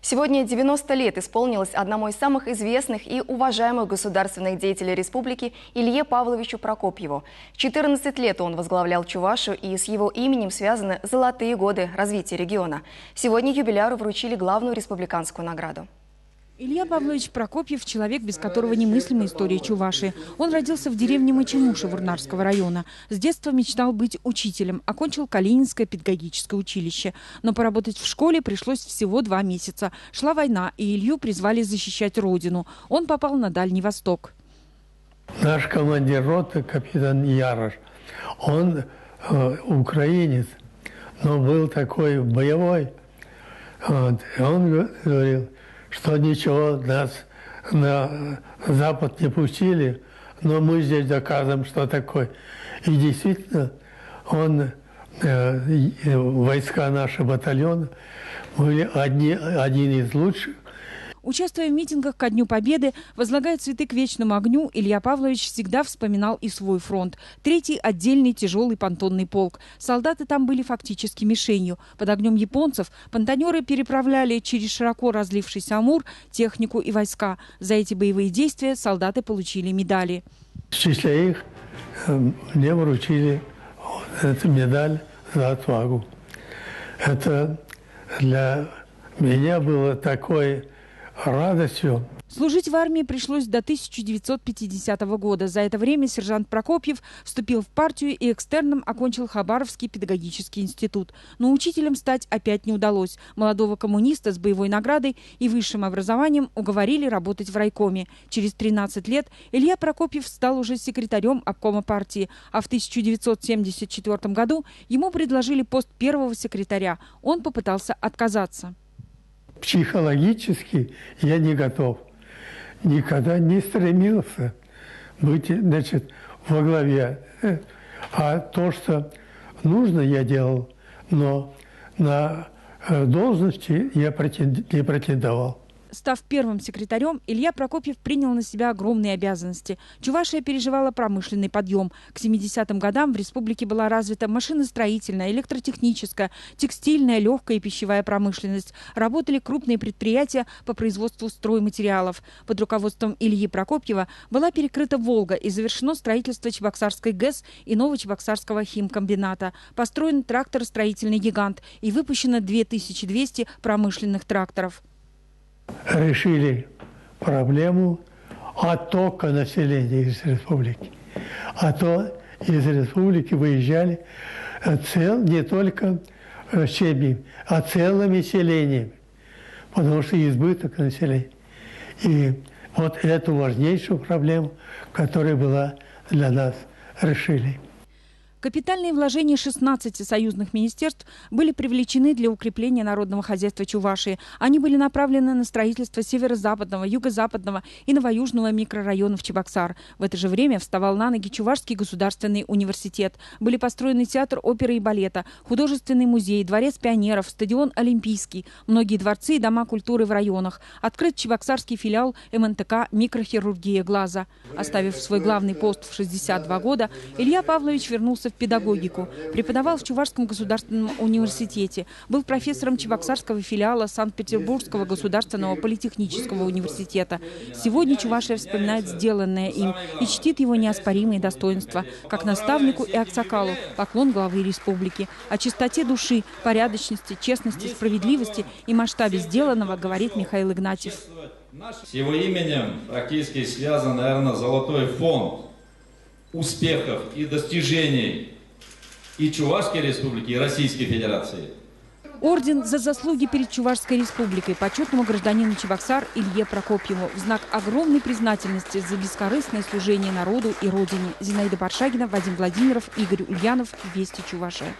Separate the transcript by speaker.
Speaker 1: Сегодня 90 лет исполнилось одному из самых известных и уважаемых государственных деятелей республики Илье Павловичу Прокопьеву. 14 лет он возглавлял Чувашию, и с его именем связаны золотые годы развития региона. Сегодня юбиляру вручили главную республиканскую награду.
Speaker 2: Илья Павлович Прокопьев – человек, без которого немыслима история Чувашии. Он родился в деревне Мачемуши Вурнарского района. С детства мечтал быть учителем. Окончил Калининское педагогическое училище. Но поработать в школе пришлось всего 2 месяца. Шла война, и Илью призвали защищать родину. Он попал на Дальний Восток.
Speaker 3: Наш командир роты, капитан Ярош, он украинец, но был такой боевой. И он говорил, что ничего, нас на Запад не пустили, но мы здесь доказываем, что такое. И действительно, войска нашего батальона были один из лучших.
Speaker 2: Участвуя в митингах ко Дню Победы, возлагая цветы к вечному огню, Илья Павлович всегда вспоминал и свой фронт. 3-й отдельный тяжелый понтонный полк. Солдаты там были фактически мишенью. Под огнем японцев понтонеры переправляли через широко разлившийся Амур технику и войска. За эти боевые действия солдаты получили медали.
Speaker 3: В числе их мне вручили эту медаль за отвагу. Это для меня было такой радостью.
Speaker 2: Служить в армии пришлось до 1950 года. За это время сержант Прокопьев вступил в партию и экстерном окончил Хабаровский педагогический институт. Но учителем стать опять не удалось. Молодого коммуниста с боевой наградой и высшим образованием уговорили работать в райкоме. Через 13 лет Илья Прокопьев стал уже секретарем обкома партии, а в 1974 году ему предложили пост первого секретаря. Он попытался отказаться.
Speaker 3: Психологически я не готов. Никогда не стремился быть, значит, во главе. А то, что нужно, я делал, но на должности я не претендовал.
Speaker 2: Став первым секретарем, Илья Прокопьев принял на себя огромные обязанности. Чувашия переживала промышленный подъем. К 70-м годам в республике была развита машиностроительная, электротехническая, текстильная, легкая и пищевая промышленность. Работали крупные предприятия по производству стройматериалов. Под руководством Ильи Прокопьева была перекрыта Волга и завершено строительство Чебоксарской ГЭС и Новочебоксарского химкомбината. Построен тракторостроительный гигант и выпущено 2200 промышленных тракторов.
Speaker 3: Решили проблему оттока населения из республики. А то из республики выезжали не только семьи, а целыми селениями, потому что избыток населения. И вот эту важнейшую проблему, которая была для нас, решили.
Speaker 2: Капитальные вложения 16 союзных министерств были привлечены для укрепления народного хозяйства Чувашии. Они были направлены на строительство северо-западного, юго-западного и новоюжного микрорайонов Чебоксар. В это же время вставал на ноги Чувашский государственный университет. Были построены театр оперы и балета, художественный музей, дворец пионеров, стадион Олимпийский, многие дворцы и дома культуры в районах. Открыт чебоксарский филиал МНТК «Микрохирургия глаза». Оставив свой главный пост в 62 года, Илья Павлович вернулся в педагогику. Преподавал в Чувашском государственном университете. Был профессором Чебоксарского филиала Санкт-Петербургского государственного политехнического университета. Сегодня Чувашия вспоминает сделанное им и чтит его неоспоримые достоинства. Как наставнику и аксакалу поклон главы республики. О чистоте души, порядочности, честности, справедливости и масштабе сделанного говорит Михаил Игнатьев.
Speaker 4: С его именем практически связан, наверное, золотой фонд успехов и достижений и Чувашской республики, и Российской Федерации.
Speaker 2: Орден за заслуги перед Чувашской республикой почетному гражданину Чебоксар Илье Прокопьеву в знак огромной признательности за бескорыстное служение народу и родине. Зинаида Паршагина, Вадим Владимиров, Игорь Ульянов. Вести Чувашия.